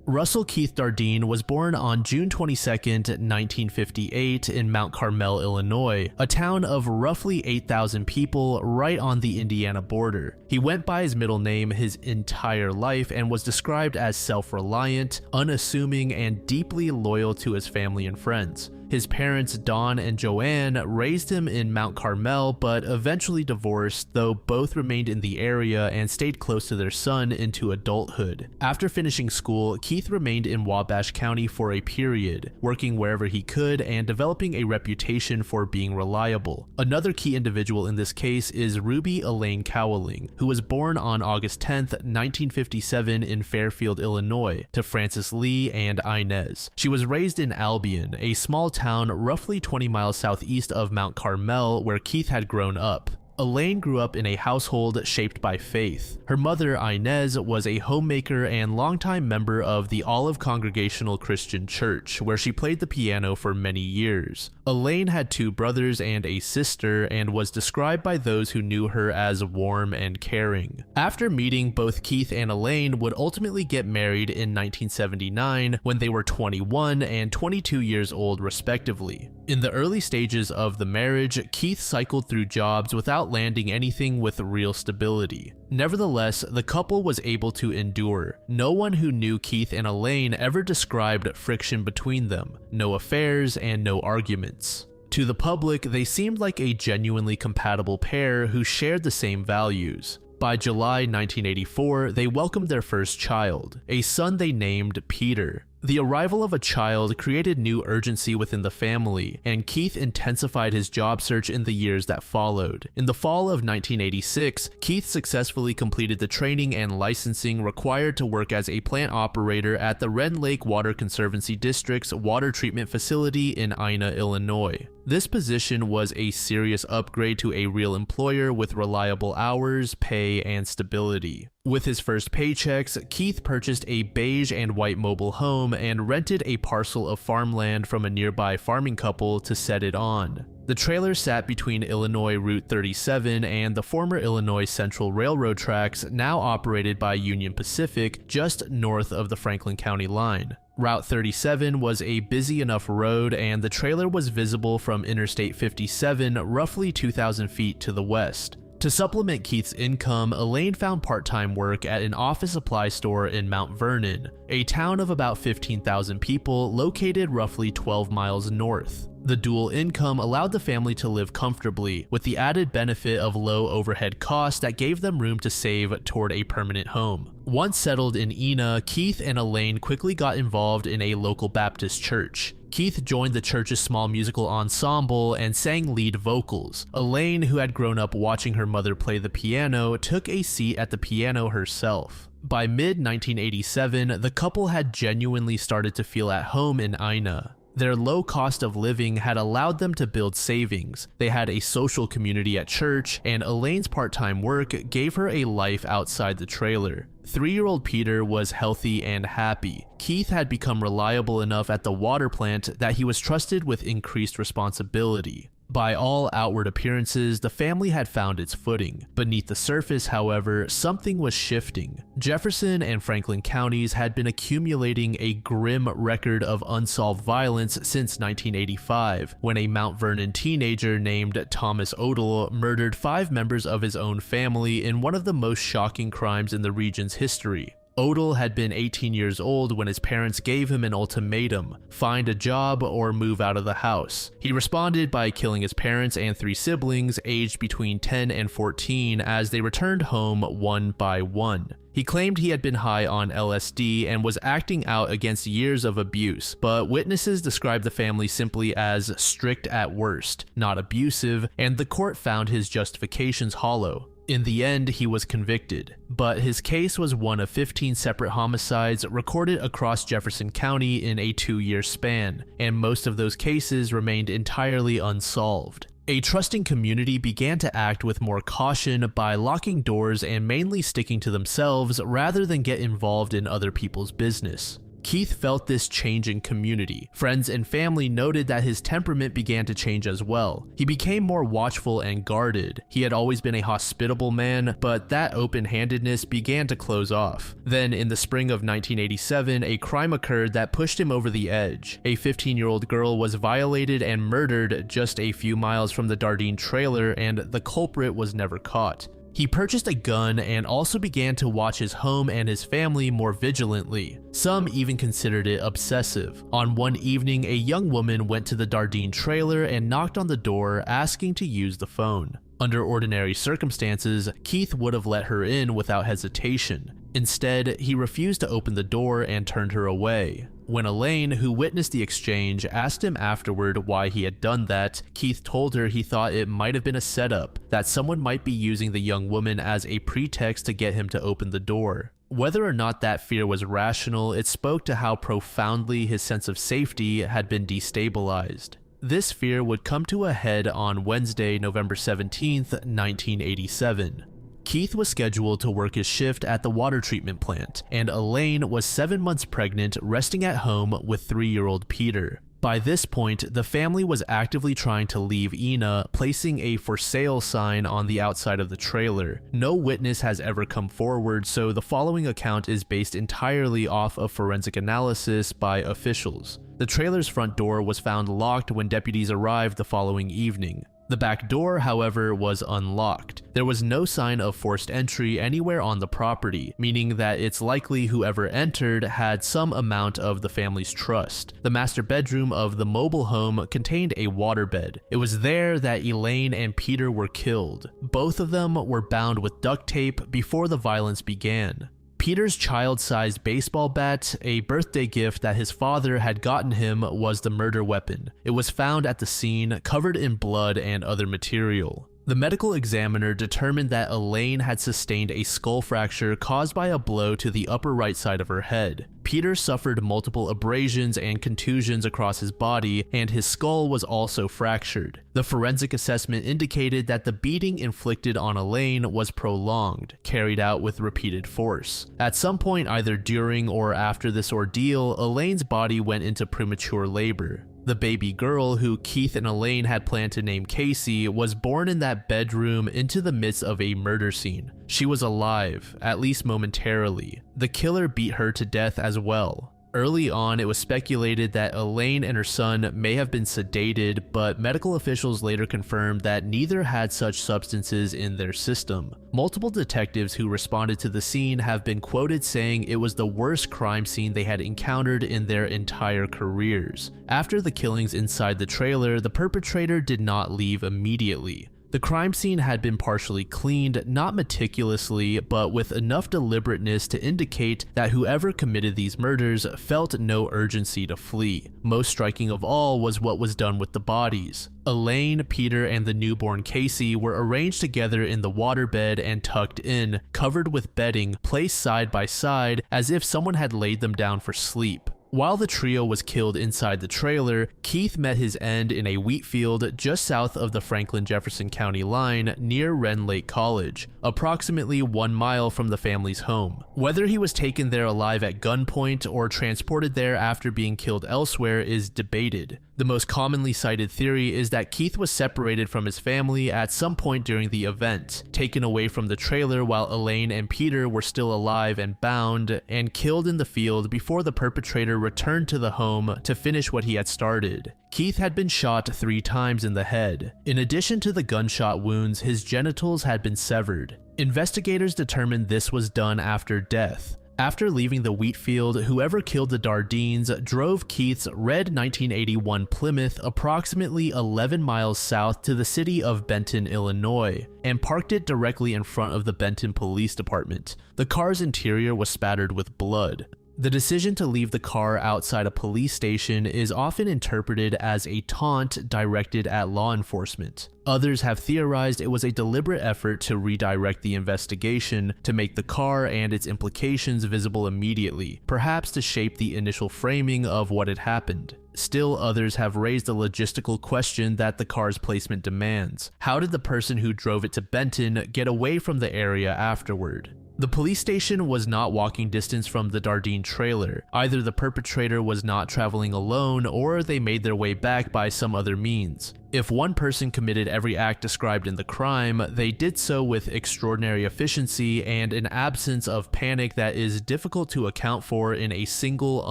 Russell Keith Dardeen was born on June 22, 1958 in Mount Carmel, Illinois, a town of roughly 8,000 people right on the Indiana border. He went by his middle name his entire life and was described as self-reliant, unassuming, and deeply loyal to his family and friends. His parents, Dawn and Joanne, raised him in Mount Carmel but eventually divorced, though both remained in the area and stayed close to their son into adulthood. After finishing school, Keith remained in Wabash County for a period, working wherever he could and developing a reputation for being reliable. Another key individual in this case is Ruby Elaine Cowling, who was born on August 10, 1957 in Fairfield, Illinois, to Francis Lee and Inez. She was raised in Albion, a small town roughly 20 miles southeast of Mount Carmel where Keith had grown up. Elaine grew up in a household shaped by faith. Her mother, Inez, was a homemaker and longtime member of the Olive Congregational Christian Church, where she played the piano for many years. Elaine had 2 brothers and a sister and was described by those who knew her as warm and caring. After meeting, both Keith and Elaine would ultimately get married in 1979 when they were 21 and 22 years old respectively. In the early stages of the marriage, Keith cycled through jobs without landing anything with real stability. Nevertheless, the couple was able to endure. No one who knew Keith and Elaine ever described friction between them, no affairs and no arguments. To the public, they seemed like a genuinely compatible pair who shared the same values. By July 1984, they welcomed their first child, a son they named Peter. The arrival of a child created new urgency within the family, and Keith intensified his job search in the years that followed. In the fall of 1986, Keith successfully completed the training and licensing required to work as a plant operator at the Red Lake Water Conservancy District's water treatment facility in Ina, Illinois. This position was a serious upgrade to a real employer with reliable hours, pay, and stability. With his first paychecks, Keith purchased a beige and white mobile home and rented a parcel of farmland from a nearby farming couple to set it on. The trailer sat between Illinois Route 37 and the former Illinois Central Railroad tracks, now operated by Union Pacific, just north of the Franklin County line. Route 37 was a busy enough road, and the trailer was visible from Interstate 57 roughly 2,000 feet to the west. To supplement Keith's income, Elaine found part-time work at an office supply store in Mount Vernon, a town of about 15,000 people located roughly 12 miles north. The dual income allowed the family to live comfortably, with the added benefit of low overhead costs that gave them room to save toward a permanent home. Once settled in Ina, Keith and Elaine quickly got involved in a local Baptist church. Keith joined the church's small musical ensemble and sang lead vocals. Elaine, who had grown up watching her mother play the piano, took a seat at the piano herself. By mid-1987, the couple had genuinely started to feel at home in Ina. Their low cost of living had allowed them to build savings. They had a social community at church, and Elaine's part-time work gave her a life outside the trailer. 3-year-old Peter was healthy and happy. Keith had become reliable enough at the water plant that he was trusted with increased responsibility. By all outward appearances, the family had found its footing. Beneath the surface, however, something was shifting. Jefferson and Franklin counties had been accumulating a grim record of unsolved violence since 1985, when a Mount Vernon teenager named Thomas Odell murdered 5 members of his own family in one of the most shocking crimes in the region's history. Odell had been 18 years old when his parents gave him an ultimatum: find a job or move out of the house. He responded by killing his parents and 3 siblings aged between 10 and 14 as they returned home one by one. He claimed he had been high on LSD and was acting out against years of abuse, but witnesses described the family simply as strict at worst, not abusive, and the court found his justifications hollow. In the end, he was convicted, but his case was one of 15 separate homicides recorded across Jefferson County in a 2-year span, and most of those cases remained entirely unsolved. A trusting community began to act with more caution by locking doors and mainly sticking to themselves rather than get involved in other people's business. Keith felt this change in community. Friends and family noted that his temperament began to change as well. He became more watchful and guarded. He had always been a hospitable man, but that open-handedness began to close off. Then, in the spring of 1987, a crime occurred that pushed him over the edge. A 15-year-old girl was violated and murdered just a few miles from the Dardeen trailer, and the culprit was never caught. He purchased a gun and also began to watch his home and his family more vigilantly. Some even considered it obsessive. On one evening, a young woman went to the Dardeen trailer and knocked on the door, asking to use the phone. Under ordinary circumstances, Keith would have let her in without hesitation. Instead, he refused to open the door and turned her away. When Elaine, who witnessed the exchange, asked him afterward why he had done that, Keith told her he thought it might have been a setup, that someone might be using the young woman as a pretext to get him to open the door. Whether or not that fear was rational, it spoke to how profoundly his sense of safety had been destabilized. This fear would come to a head on Wednesday, November 17th, 1987. Keith was scheduled to work his shift at the water treatment plant, and Elaine was 7 months pregnant, resting at home with 3-year-old Peter. By this point, the family was actively trying to leave Ina, placing a for sale sign on the outside of the trailer. No witness has ever come forward, so the following account is based entirely off of forensic analysis by officials. The trailer's front door was found locked when deputies arrived the following evening. The back door, however, was unlocked. There was no sign of forced entry anywhere on the property, meaning that it's likely whoever entered had some amount of the family's trust. The master bedroom of the mobile home contained a waterbed. It was there that Elaine and Peter were killed. Both of them were bound with duct tape before the violence began. Peter's child-sized baseball bat, a birthday gift that his father had gotten him, was the murder weapon. It was found at the scene, covered in blood and other material. The medical examiner determined that Elaine had sustained a skull fracture caused by a blow to the upper right side of her head. Peter suffered multiple abrasions and contusions across his body, and his skull was also fractured. The forensic assessment indicated that the beating inflicted on Elaine was prolonged, carried out with repeated force. At some point either during or after this ordeal, Elaine's body went into premature labor. The baby girl, who Keith and Elaine had planned to name Casey, was born in that bedroom into the midst of a murder scene. She was alive, at least momentarily. The killer beat her to death as well. Early on, it was speculated that Elaine and her son may have been sedated, but medical officials later confirmed that neither had such substances in their system. Multiple detectives who responded to the scene have been quoted saying it was the worst crime scene they had encountered in their entire careers. After the killings inside the trailer, the perpetrator did not leave immediately. The crime scene had been partially cleaned, not meticulously, but with enough deliberateness to indicate that whoever committed these murders felt no urgency to flee. Most striking of all was what was done with the bodies. Elaine, Peter, and the newborn Casey were arranged together in the waterbed and tucked in, covered with bedding, placed side by side as if someone had laid them down for sleep. While the trio was killed inside the trailer, Keith met his end in a wheat field just south of the Franklin-Jefferson County line near Wren Lake College, approximately 1 mile from the family's home. Whether he was taken there alive at gunpoint or transported there after being killed elsewhere is debated. The most commonly cited theory is that Keith was separated from his family at some point during the event, taken away from the trailer while Elaine and Peter were still alive and bound, and killed in the field before the perpetrator returned to the home to finish what he had started. Keith had been shot 3 times in the head. In addition to the gunshot wounds, his genitals had been severed. Investigators determined this was done after death. After leaving the wheat field, whoever killed the Dardeens drove Keith's red 1981 Plymouth approximately 11 miles south to the city of Benton, Illinois, and parked it directly in front of the Benton Police Department. The car's interior was spattered with blood. The decision to leave the car outside a police station is often interpreted as a taunt directed at law enforcement. Others have theorized it was a deliberate effort to redirect the investigation to make the car and its implications visible immediately, perhaps to shape the initial framing of what had happened. Still, others have raised a logistical question that the car's placement demands. How did the person who drove it to Benton get away from the area afterward? The police station was not walking distance from the Dardeen trailer. Either the perpetrator was not traveling alone or they made their way back by some other means. If one person committed every act described in the crime, they did so with extraordinary efficiency and an absence of panic that is difficult to account for in a single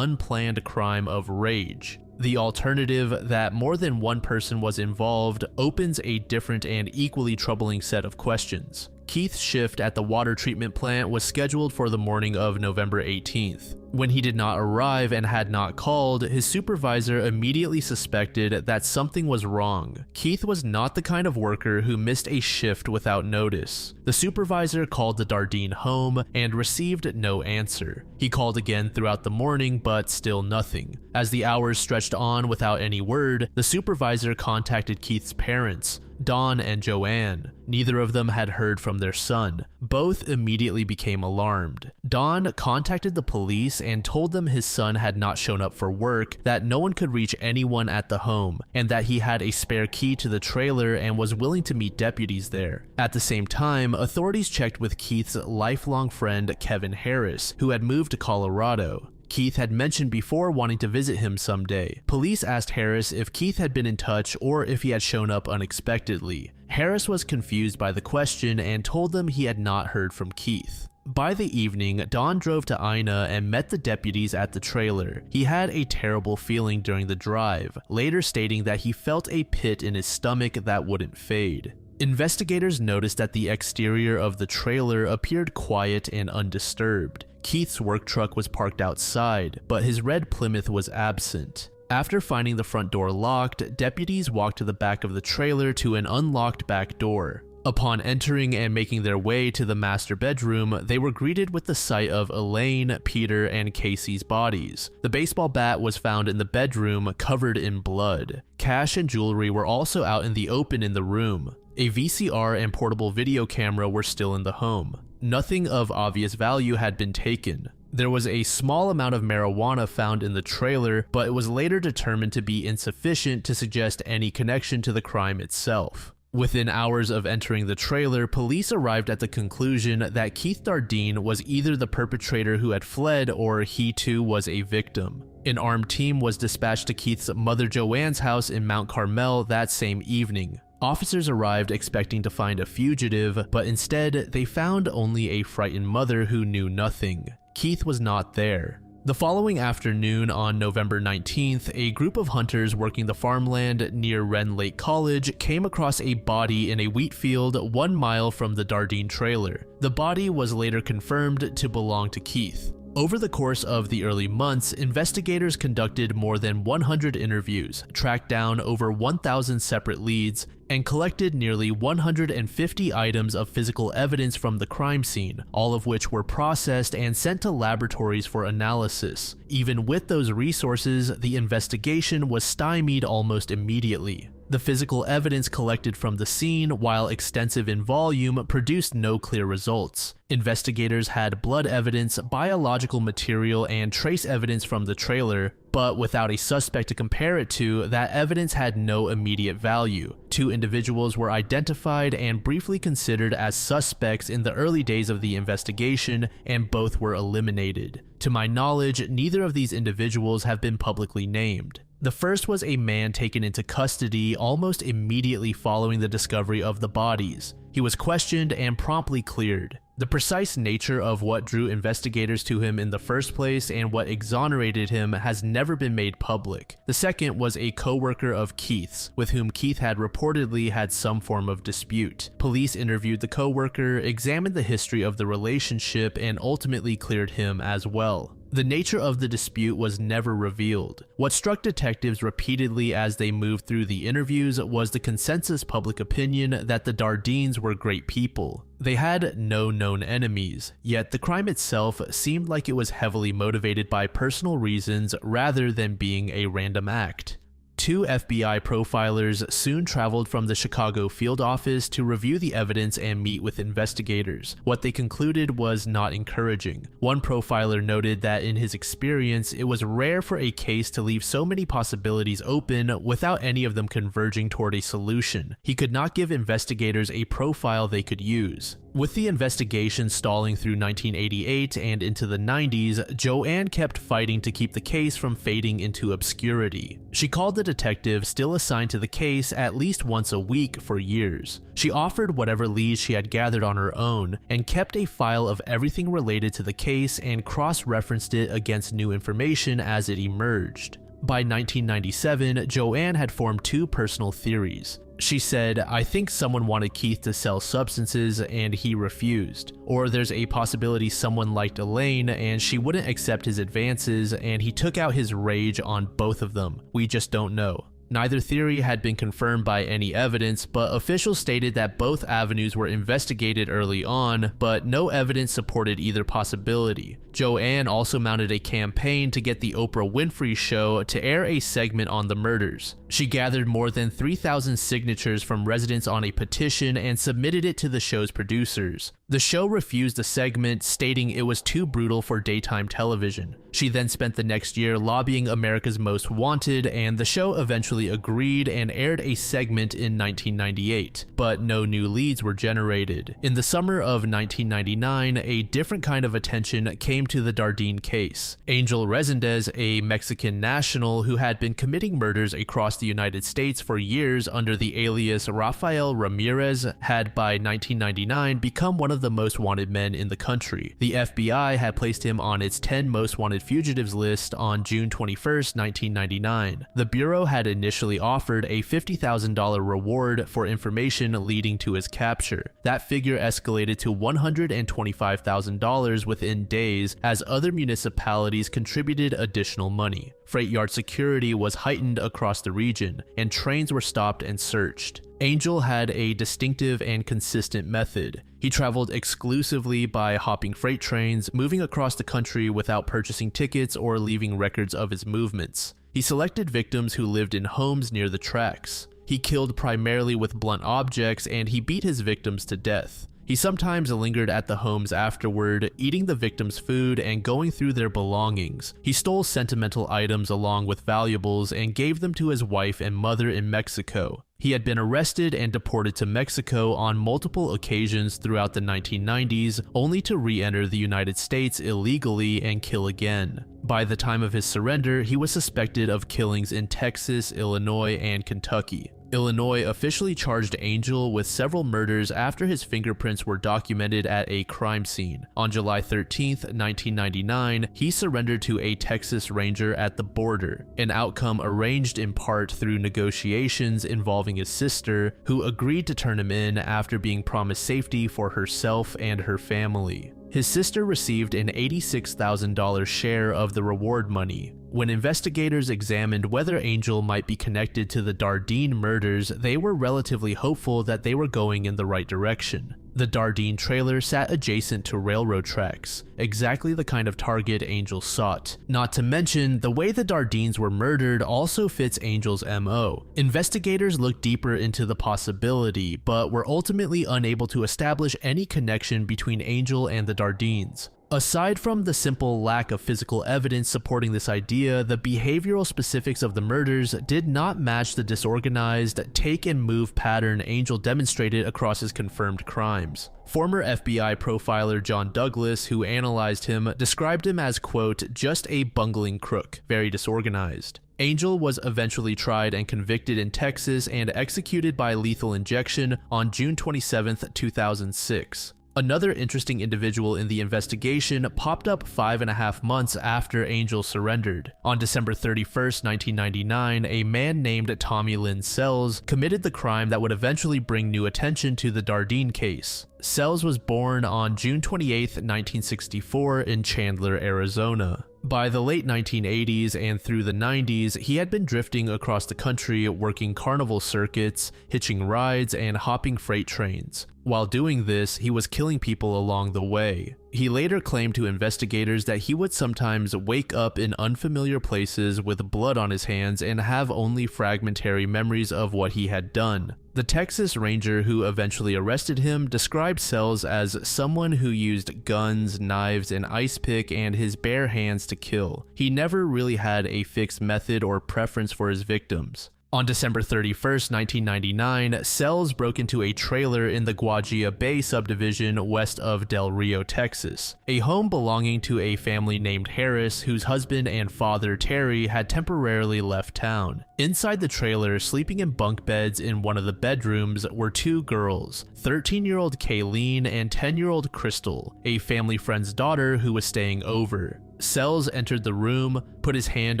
unplanned crime of rage. The alternative, that more than one person was involved, opens a different and equally troubling set of questions. Keith's shift at the water treatment plant was scheduled for the morning of November 18th. When he did not arrive and had not called, his supervisor immediately suspected that something was wrong. Keith was not the kind of worker who missed a shift without notice. The supervisor called the Dardeen home and received no answer. He called again throughout the morning, but still nothing. As the hours stretched on without any word, the supervisor contacted Keith's parents, Dawn and Joanne. Neither of them had heard from their son. Both immediately became alarmed. Dawn contacted the police and told them his son had not shown up for work, that no one could reach anyone at the home, and that he had a spare key to the trailer and was willing to meet deputies there. At the same time, authorities checked with Keith's lifelong friend Kevin Harris, who had moved to Colorado. Keith had mentioned before wanting to visit him someday. Police asked Harris if Keith had been in touch or if he had shown up unexpectedly. Harris was confused by the question and told them he had not heard from Keith. By the evening, Don drove to Ina and met the deputies at the trailer. He had a terrible feeling during the drive, later stating that he felt a pit in his stomach that wouldn't fade. Investigators noticed that the exterior of the trailer appeared quiet and undisturbed. Keith's work truck was parked outside, but his red Plymouth was absent. After finding the front door locked, deputies walked to the back of the trailer to an unlocked back door. Upon entering and making their way to the master bedroom, they were greeted with the sight of Elaine, Peter, and Casey's bodies. The baseball bat was found in the bedroom, covered in blood. Cash and jewelry were also out in the open in the room. A VCR and portable video camera were still in the home. Nothing of obvious value had been taken. There was a small amount of marijuana found in the trailer, but it was later determined to be insufficient to suggest any connection to the crime itself. Within hours of entering the trailer, police arrived at the conclusion that Keith Dardeen was either the perpetrator who had fled or he too was a victim. An armed team was dispatched to Keith's mother Joanne's house in Mount Carmel that same evening. Officers arrived expecting to find a fugitive, but instead they found only a frightened mother who knew nothing. Keith was not there. The following afternoon on November 19th, a group of hunters working the farmland near Wren Lake College came across a body in a wheat field 1 mile from the Dardeen trailer. The body was later confirmed to belong to Keith. Over the course of the early months, investigators conducted more than 100 interviews, tracked down over 1,000 separate leads, and collected nearly 150 items of physical evidence from the crime scene, all of which were processed and sent to laboratories for analysis. Even with those resources, the investigation was stymied almost immediately. The physical evidence collected from the scene, while extensive in volume, produced no clear results. Investigators had blood evidence, biological material, and trace evidence from the trailer, but without a suspect to compare it to, that evidence had no immediate value. 2 individuals were identified and briefly considered as suspects in the early days of the investigation, and both were eliminated. To my knowledge, neither of these individuals have been publicly named. The first was a man taken into custody almost immediately following the discovery of the bodies. He was questioned and promptly cleared. The precise nature of what drew investigators to him in the first place and what exonerated him has never been made public. The second was a co-worker of Keith's, with whom Keith had reportedly had some form of dispute. Police interviewed the co-worker, examined the history of the relationship, and ultimately cleared him as well. The nature of the dispute was never revealed. What struck detectives repeatedly as they moved through the interviews was the consensus public opinion that the Dardeens were great people. They had no known enemies, yet the crime itself seemed like it was heavily motivated by personal reasons rather than being a random act. Two FBI profilers soon traveled from the Chicago field office to review the evidence and meet with investigators. What they concluded was not encouraging. One profiler noted that in his experience, it was rare for a case to leave so many possibilities open without any of them converging toward a solution. He could not give investigators a profile they could use. With the investigation stalling through 1988 and into the 90s, Joanne kept fighting to keep the case from fading into obscurity. She called the detective still assigned to the case at least once a week for years. She offered whatever leads she had gathered on her own and kept a file of everything related to the case and cross-referenced it against new information as it emerged. By 1997, Joanne had formed two personal theories. She said, "I think someone wanted Keith to sell substances and he refused. Or there's a possibility someone liked Elaine and she wouldn't accept his advances and he took out his rage on both of them. We just don't know." Neither theory had been confirmed by any evidence, but officials stated that both avenues were investigated early on, but no evidence supported either possibility. Joanne also mounted a campaign to get the Oprah Winfrey Show to air a segment on the murders. She gathered more than 3,000 signatures from residents on a petition and submitted it to the show's producers. The show refused the segment, stating it was too brutal for daytime television. She then spent the next year lobbying America's Most Wanted, and the show eventually agreed and aired a segment in 1998, but no new leads were generated. In the summer of 1999, a different kind of attention came to the Dardeen case. Angel Resendez, a Mexican national who had been committing murders across the United States for years under the alias Rafael Ramirez, had by 1999 become one of the most wanted men in the country. The FBI had placed him on its 10 most wanted fugitives list on June 21, 1999. The Bureau had initially offered a $50,000 reward for information leading to his capture. That figure escalated to $125,000 within days as other municipalities contributed additional money. Freight yard security was heightened across the region, and trains were stopped and searched. Angel had a distinctive and consistent method. He traveled exclusively by hopping freight trains, moving across the country without purchasing tickets or leaving records of his movements. He selected victims who lived in homes near the tracks. He killed primarily with blunt objects, and he beat his victims to death. He sometimes lingered at the homes afterward, eating the victims' food and going through their belongings. He stole sentimental items along with valuables and gave them to his wife and mother in Mexico. He had been arrested and deported to Mexico on multiple occasions throughout the 1990s, only to re-enter the United States illegally and kill again. By the time of his surrender, he was suspected of killings in Texas, Illinois, and Kentucky. Illinois officially charged Angel with several murders after his fingerprints were documented at a crime scene. On July 13, 1999, he surrendered to a Texas Ranger at the border, an outcome arranged in part through negotiations involving his sister, who agreed to turn him in after being promised safety for herself and her family. His sister received an $86,000 share of the reward money. When investigators examined whether Angel might be connected to the Dardeen murders, they were relatively hopeful that they were going in the right direction. The Dardeen trailer sat adjacent to railroad tracks, exactly the kind of target Angel sought. Not to mention, the way the Dardeens were murdered also fits Angel's MO. Investigators looked deeper into the possibility, but were ultimately unable to establish any connection between Angel and the Dardeens. Aside from the simple lack of physical evidence supporting this idea, the behavioral specifics of the murders did not match the disorganized take-and-move pattern Angel demonstrated across his confirmed crimes. Former FBI profiler John Douglas, who analyzed him, described him as, quote, "just a bungling crook, very disorganized." Angel was eventually tried and convicted in Texas and executed by lethal injection on June 27, 2006. Another interesting individual in the investigation popped up 5.5 months after Angel surrendered. On December 31, 1999, a man named Tommy Lynn Sells committed the crime that would eventually bring new attention to the Dardeen case. Sells was born on June 28, 1964 in Chandler, Arizona. By the late 1980s and through the 90s, he had been drifting across the country working carnival circuits, hitching rides, and hopping freight trains. While doing this, he was killing people along the way. He later claimed to investigators that he would sometimes wake up in unfamiliar places with blood on his hands and have only fragmentary memories of what he had done. The Texas Ranger who eventually arrested him described Sells as someone who used guns, knives, an ice pick, and his bare hands to kill. He never really had a fixed method or preference for his victims. On December 31st, 1999, Sells broke into a trailer in the Guajira Bay subdivision west of Del Rio, Texas, a home belonging to a family named Harris whose husband and father, Terry, had temporarily left town. Inside the trailer, sleeping in bunk beds in one of the bedrooms, were two girls, 13-year-old Kayleen and 10-year-old Crystal, a family friend's daughter who was staying over. Sells entered the room, put his hand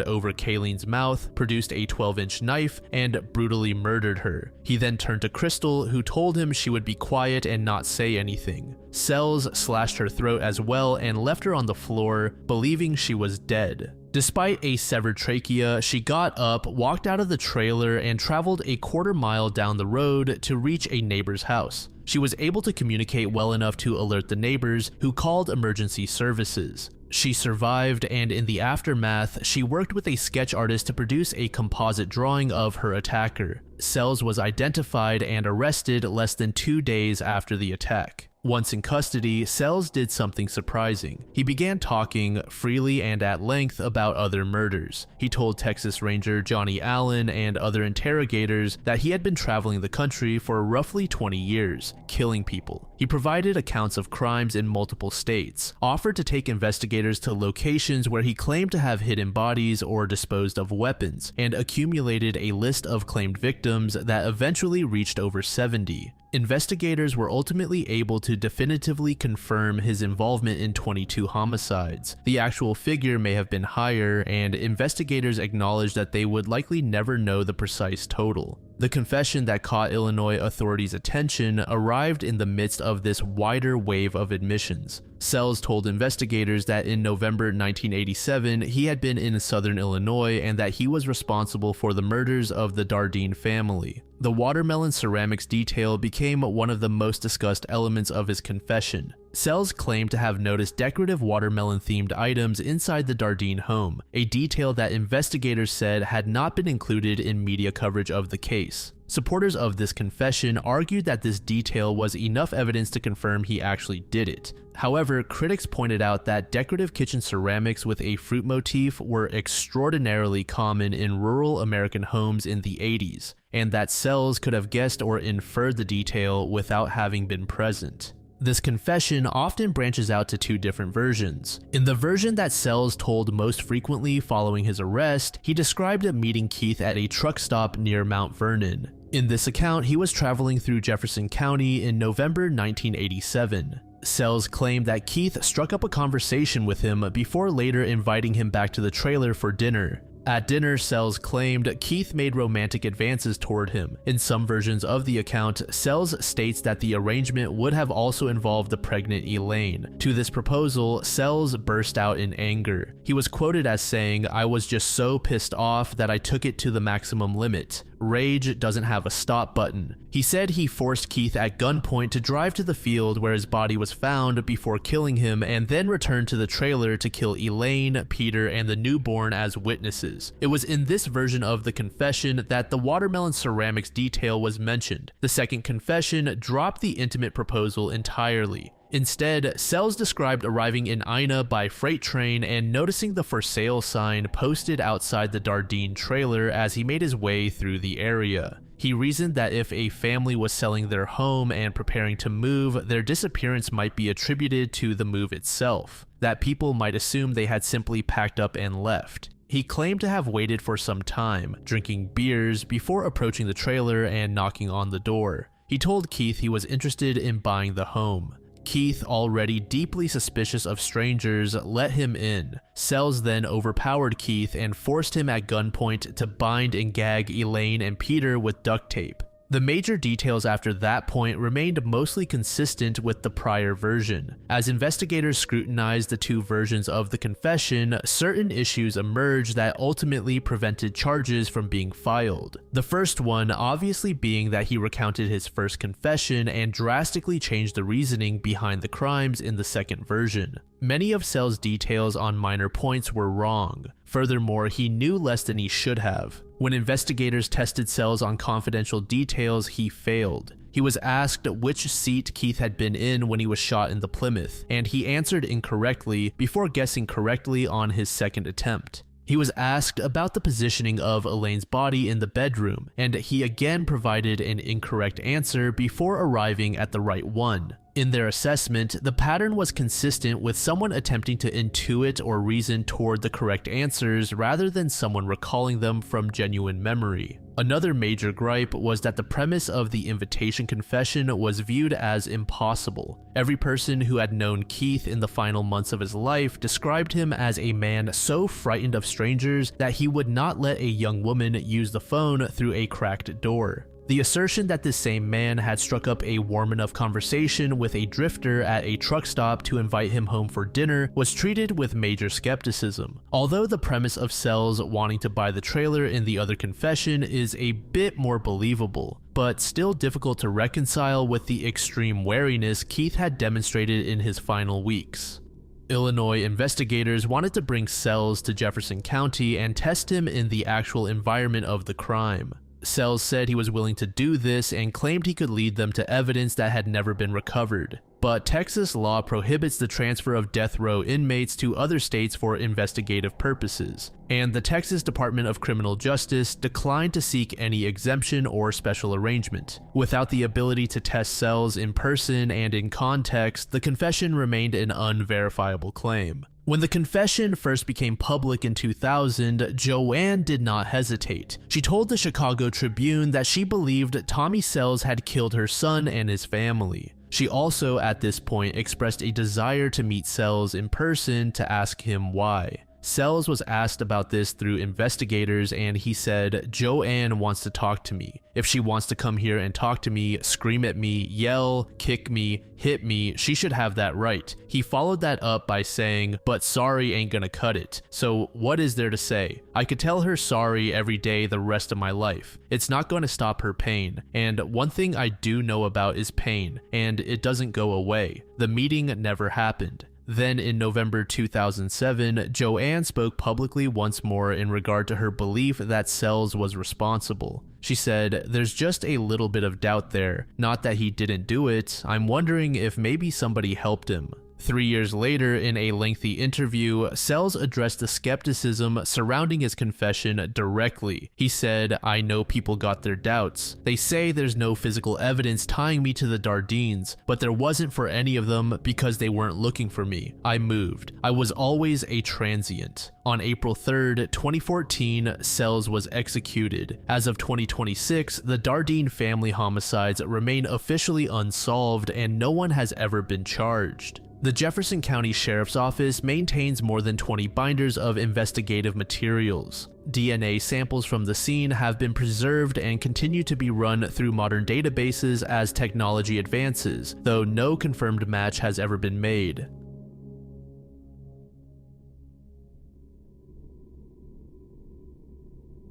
over Kayleen's mouth, produced a 12-inch knife, and brutally murdered her. He then turned to Crystal, who told him she would be quiet and not say anything. Sells slashed her throat as well and left her on the floor, believing she was dead. Despite a severed trachea, she got up, walked out of the trailer, and traveled a quarter-mile down the road to reach a neighbor's house. She was able to communicate well enough to alert the neighbors, who called emergency services. She survived, and in the aftermath, she worked with a sketch artist to produce a composite drawing of her attacker. Sells was identified and arrested less than 2 days after the attack. Once in custody, Sells did something surprising. He began talking freely and at length about other murders. He told Texas Ranger Johnny Allen and other interrogators that he had been traveling the country for roughly 20 years, killing people. He provided accounts of crimes in multiple states, offered to take investigators to locations where he claimed to have hidden bodies or disposed of weapons, and accumulated a list of claimed victims that eventually reached over 70. Investigators were ultimately able to definitively confirm his involvement in 22 homicides. The actual figure may have been higher, and investigators acknowledged that they would likely never know the precise total. The confession that caught Illinois authorities' attention arrived in the midst of this wider wave of admissions. Sells told investigators that in November 1987, he had been in southern Illinois and that he was responsible for the murders of the Dardeen family. The watermelon ceramics detail became one of the most discussed elements of his confession. Sells claimed to have noticed decorative watermelon-themed items inside the Dardeen home, a detail that investigators said had not been included in media coverage of the case. Supporters of this confession argued that this detail was enough evidence to confirm he actually did it. However, critics pointed out that decorative kitchen ceramics with a fruit motif were extraordinarily common in rural American homes in the 80s, and that Sells could have guessed or inferred the detail without having been present. This confession often branches out to two different versions. In the version that Sells told most frequently following his arrest, he described meeting Keith at a truck stop near Mount Vernon. In this account, he was traveling through Jefferson County in November 1987. Sells claimed that Keith struck up a conversation with him before later inviting him back to the trailer for dinner. At dinner, Sells claimed Keith made romantic advances toward him. In some versions of the account, Sells states that the arrangement would have also involved the pregnant Elaine. To this proposal, Sells burst out in anger. He was quoted as saying, "I was just so pissed off that I took it to the maximum limit. Rage doesn't have a stop button." He said he forced Keith at gunpoint to drive to the field where his body was found before killing him, and then returned to the trailer to kill Elaine, Peter, and the newborn as witnesses. It was in this version of the confession that the watermelon ceramics detail was mentioned. The second confession dropped the intimate proposal entirely. Instead, Sells described arriving in Ina by freight train and noticing the for sale sign posted outside the Dardeen trailer as he made his way through the area. He reasoned that if a family was selling their home and preparing to move, their disappearance might be attributed to the move itself, that people might assume they had simply packed up and left. He claimed to have waited for some time, drinking beers before approaching the trailer and knocking on the door. He told Keith he was interested in buying the home. Keith, already deeply suspicious of strangers, let him in. Sells then overpowered Keith and forced him at gunpoint to bind and gag Elaine and Peter with duct tape. The major details after that point remained mostly consistent with the prior version. As investigators scrutinized the two versions of the confession, certain issues emerged that ultimately prevented charges from being filed. The first one obviously being that he recounted his first confession and drastically changed the reasoning behind the crimes in the second version. Many of Sells' details on minor points were wrong. Furthermore, he knew less than he should have. When investigators tested Sells on confidential details, he failed. He was asked which seat Keith had been in when he was shot in the Plymouth, and he answered incorrectly before guessing correctly on his second attempt. He was asked about the positioning of Elaine's body in the bedroom, and he again provided an incorrect answer before arriving at the right one. In their assessment, the pattern was consistent with someone attempting to intuit or reason toward the correct answers rather than someone recalling them from genuine memory. Another major gripe was that the premise of the invitation confession was viewed as impossible. Every person who had known Keith in the final months of his life described him as a man so frightened of strangers that he would not let a young woman use the phone through a cracked door. The assertion that this same man had struck up a warm enough conversation with a drifter at a truck stop to invite him home for dinner was treated with major skepticism. Although the premise of Sells wanting to buy the trailer in the other confession is a bit more believable, but still difficult to reconcile with the extreme wariness Keith had demonstrated in his final weeks. Illinois investigators wanted to bring Sells to Jefferson County and test him in the actual environment of the crime. Sells said he was willing to do this and claimed he could lead them to evidence that had never been recovered. But Texas law prohibits the transfer of death row inmates to other states for investigative purposes, and the Texas Department of Criminal Justice declined to seek any exemption or special arrangement. Without the ability to test Sells in person and in context, the confession remained an unverifiable claim. When the confession first became public in 2000, Joanne did not hesitate. She told the Chicago Tribune that she believed Tommy Sells had killed her son and his family. She also, at this point, expressed a desire to meet Sells in person to ask him why. Sells was asked about this through investigators, and he said, "Joanne wants to talk to me. If she wants to come here and talk to me, scream at me, yell, kick me, hit me, she should have that right." He followed that up by saying, "But sorry ain't gonna cut it. So what is there to say? I could tell her sorry every day the rest of my life. It's not going to stop her pain. And one thing I do know about is pain, and it doesn't go away. The meeting never happened." Then in November 2007, Joanne spoke publicly once more in regard to her belief that Sells was responsible. She said, "There's just a little bit of doubt there. Not that he didn't do it. I'm wondering if maybe somebody helped him." 3 years later, in a lengthy interview, Sells addressed the skepticism surrounding his confession directly. He said, "I know people got their doubts. They say there's no physical evidence tying me to the Dardeens, but there wasn't for any of them because they weren't looking for me. I moved. I was always a transient." On April 3rd, 2014, Sells was executed. As of 2026, the Dardeen family homicides remain officially unsolved and no one has ever been charged. The Jefferson County Sheriff's Office maintains more than 20 binders of investigative materials. DNA samples from the scene have been preserved and continue to be run through modern databases as technology advances, though no confirmed match has ever been made.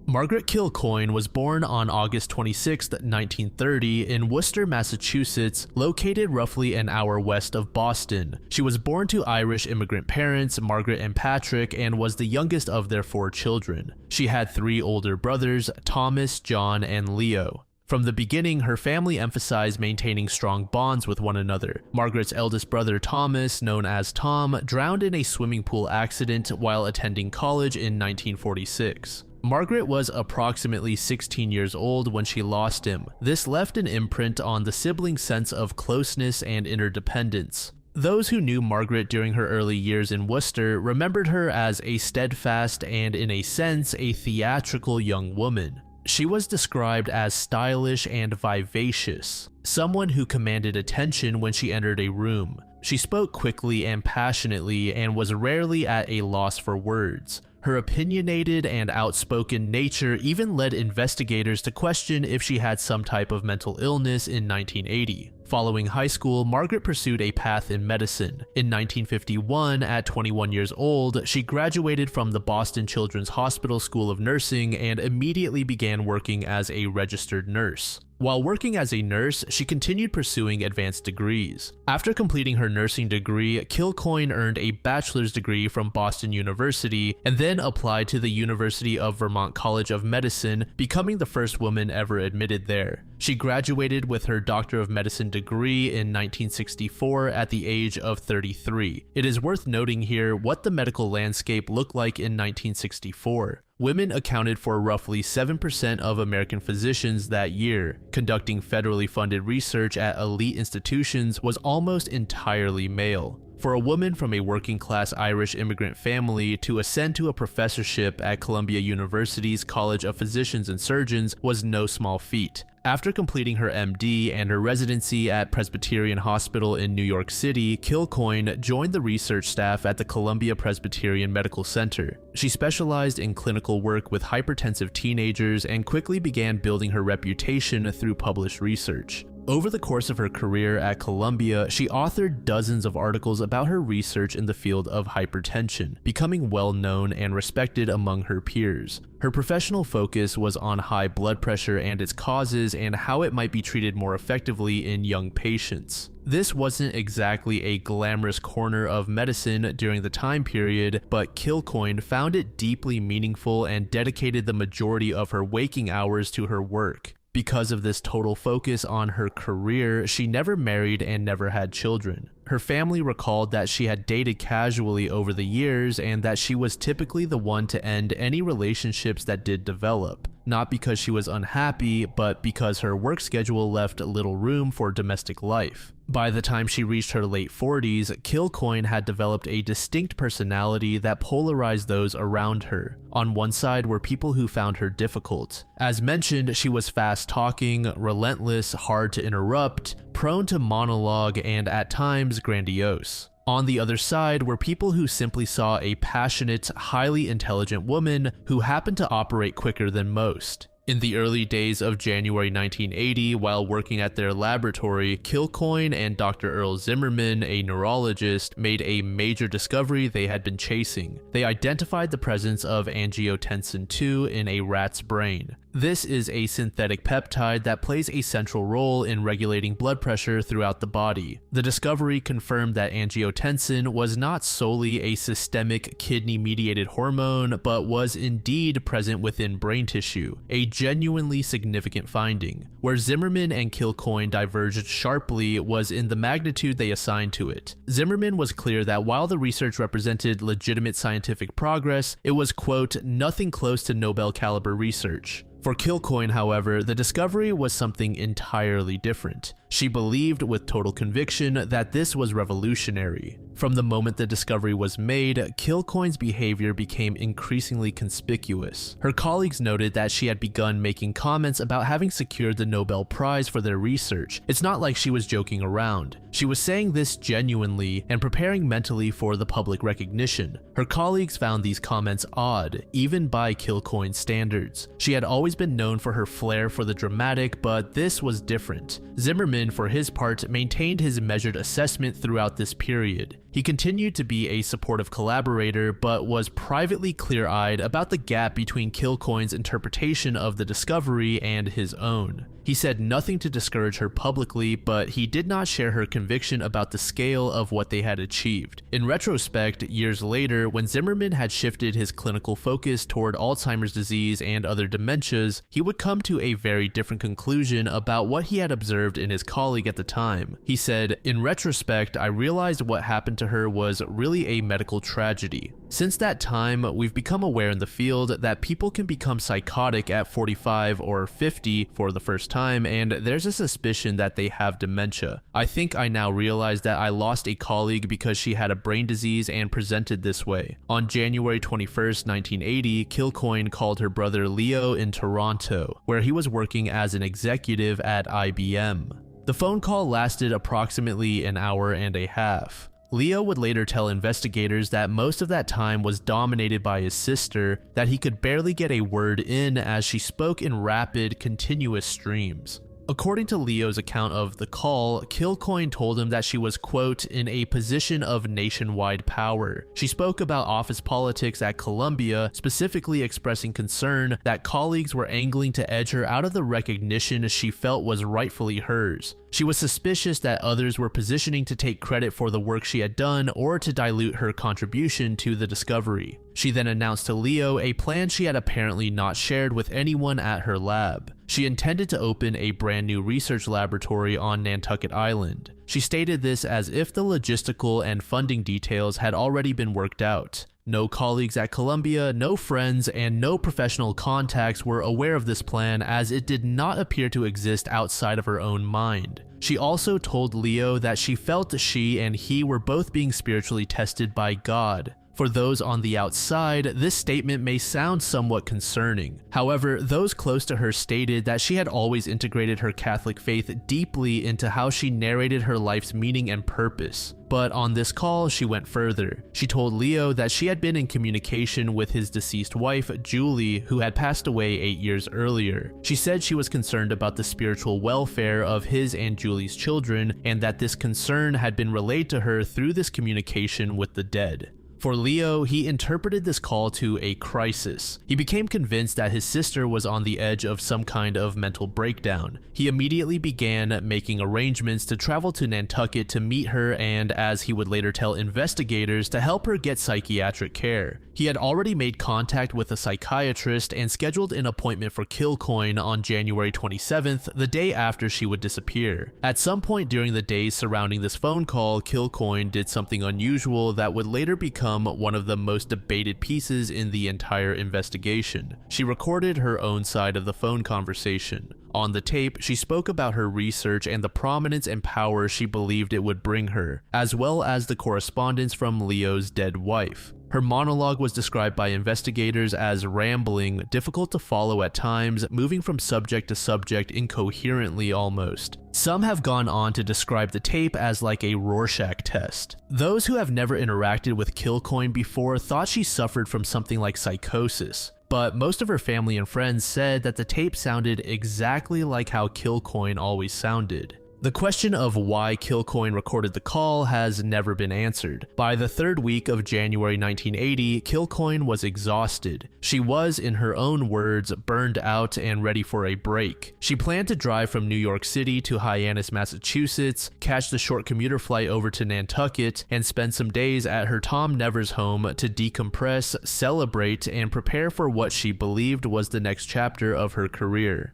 Margaret Kilcoyne was born on August 26, 1930 in Worcester, Massachusetts, located roughly an hour west of Boston. She was born to Irish immigrant parents, Margaret and Patrick, and was the youngest of their 4 children. She had 3 older brothers, Thomas, John, and Leo. From the beginning, her family emphasized maintaining strong bonds with one another. Margaret's eldest brother, Thomas, known as Tom, drowned in a swimming pool accident while attending college in 1946. Margaret was approximately 16 years old when she lost him. This left an imprint on the siblings' sense of closeness and interdependence. Those who knew Margaret during her early years in Worcester remembered her as a steadfast and, in a sense, a theatrical young woman. She was described as stylish and vivacious. someone who commanded attention when she entered a room. She spoke quickly and passionately and was rarely at a loss for words. Her opinionated and outspoken nature even led investigators to question if she had some type of mental illness in 1980. Following high school, Margaret pursued a path in medicine. In 1951, at 21 years old, she graduated from the Boston Children's Hospital School of Nursing and immediately began working as a registered nurse. While working as a nurse, she continued pursuing advanced degrees. After completing her nursing degree, Kilcoyne earned a bachelor's degree from Boston University and then applied to the University of Vermont College of Medicine, becoming the first woman ever admitted there. She graduated with her Doctor of Medicine degree in 1964 at the age of 33. It is worth noting here what the medical landscape looked like in 1964. Women accounted for roughly 7% of American physicians that year. Conducting federally funded research at elite institutions was almost entirely male. For a woman from a working-class Irish immigrant family to ascend to a professorship at Columbia University's College of Physicians and Surgeons was no small feat. After completing her MD and her residency at Presbyterian Hospital in New York City, Kilcoyne joined the research staff at the Columbia Presbyterian Medical Center. She specialized in clinical work with hypertensive teenagers and quickly began building her reputation through published research. Over the course of her career at Columbia, she authored dozens of articles about her research in the field of hypertension, becoming well known and respected among her peers. Her professional focus was on high blood pressure and its causes and how it might be treated more effectively in young patients. This wasn't exactly a glamorous corner of medicine during the time period, but Kilcoyne found it deeply meaningful and dedicated the majority of her waking hours to her work. Because of this total focus on her career, she never married and never had children. Her family recalled that she had dated casually over the years and that she was typically the one to end any relationships that did develop. Not because she was unhappy, but because her work schedule left little room for domestic life. By the time she reached her late 40s, Kilcoyne had developed a distinct personality that polarized those around her. On one side were people who found her difficult. As mentioned, she was fast-talking, relentless, hard to interrupt, prone to monologue, and at times grandiose. On the other side were people who simply saw a passionate, highly intelligent woman who happened to operate quicker than most. In the early days of January 1980, while working at their laboratory, Kilcoyne and Dr. Earl Zimmerman, a neurologist, made a major discovery they had been chasing. They identified the presence of angiotensin II in a rat's brain. This is a synthetic peptide that plays a central role in regulating blood pressure throughout the body. The discovery confirmed that angiotensin was not solely a systemic kidney-mediated hormone, but was indeed present within brain tissue, a genuinely significant finding. Where Zimmerman and Kilcoyne diverged sharply was in the magnitude they assigned to it. Zimmerman was clear that while the research represented legitimate scientific progress, it was, quote, nothing close to Nobel-caliber research. For Kilcoyne, however, the discovery was something entirely different. She believed with total conviction that this was revolutionary. From the moment the discovery was made, Kilcoyne's behavior became increasingly conspicuous. Her colleagues noted that she had begun making comments about having secured the Nobel Prize for their research. It's not like she was joking around. She was saying this genuinely and preparing mentally for the public recognition. Her colleagues found these comments odd, even by Kilcoyne's standards. She had always been known for her flair for the dramatic, but this was different. Zimmerman, for his part, maintained his measured assessment throughout this period. He continued to be a supportive collaborator, but was privately clear-eyed about the gap between Kilcoyne's interpretation of the discovery and his own. He said nothing to discourage her publicly, but he did not share her conviction about the scale of what they had achieved. In retrospect, years later, when Zimmerman had shifted his clinical focus toward Alzheimer's disease and other dementias, he would come to a very different conclusion about what he had observed in his colleague at the time. He said, "In retrospect, I realized what happened to her was really a medical tragedy. Since that time, we've become aware in the field that people can become psychotic at 45 or 50 for the first time, and there's a suspicion that they have dementia. I think I now realize that I lost a colleague because she had a brain disease and presented this way." On January 21st, 1980, Kilcoyne called her brother Leo in Toronto, where he was working as an executive at IBM. The phone call lasted approximately an hour and a half. Leo would later tell investigators that most of that time was dominated by his sister, that he could barely get a word in as she spoke in rapid, continuous streams. According to Leo's account of the call, Kilcoyne told him that she was, quote, in a position of nationwide power. She spoke about office politics at Columbia, specifically expressing concern that colleagues were angling to edge her out of the recognition she felt was rightfully hers. She was suspicious that others were positioning to take credit for the work she had done or to dilute her contribution to the discovery. She then announced to Leo a plan she had apparently not shared with anyone at her lab. She intended to open a brand new research laboratory on Nantucket Island. She stated this as if the logistical and funding details had already been worked out. No colleagues at Columbia, no friends, and no professional contacts were aware of this plan, as it did not appear to exist outside of her own mind. She also told Leo that she felt she and he were both being spiritually tested by God. For those on the outside, this statement may sound somewhat concerning. However, those close to her stated that she had always integrated her Catholic faith deeply into how she narrated her life's meaning and purpose. But on this call, she went further. She told Leo that she had been in communication with his deceased wife, Julie, who had passed away 8 years earlier. She said she was concerned about the spiritual welfare of his and Julie's children, and that this concern had been relayed to her through this communication with the dead. For Leo, he interpreted this call to a crisis. He became convinced that his sister was on the edge of some kind of mental breakdown. He immediately began making arrangements to travel to Nantucket to meet her and, as he would later tell investigators, to help her get psychiatric care. He had already made contact with a psychiatrist and scheduled an appointment for Kilcoyne on January 27th, the day after she would disappear. At some point during the days surrounding this phone call, Kilcoyne did something unusual that would later become one of the most debated pieces in the entire investigation. She recorded her own side of the phone conversation. On the tape, she spoke about her research and the prominence and power she believed it would bring her, as well as the correspondence from Leo's dead wife. Her monologue was described by investigators as rambling, difficult to follow at times, moving from subject to subject incoherently almost. Some have gone on to describe the tape as like a Rorschach test. Those who have never interacted with Kilcoyne before thought she suffered from something like psychosis, but most of her family and friends said that the tape sounded exactly like how Kilcoyne always sounded. The question of why Kilcoyne recorded the call has never been answered. By the third week of January 1980, Kilcoyne was exhausted. She was, in her own words, burned out and ready for a break. She planned to drive from New York City to Hyannis, Massachusetts, catch the short commuter flight over to Nantucket, and spend some days at her Tom Nevers home to decompress, celebrate, and prepare for what she believed was the next chapter of her career.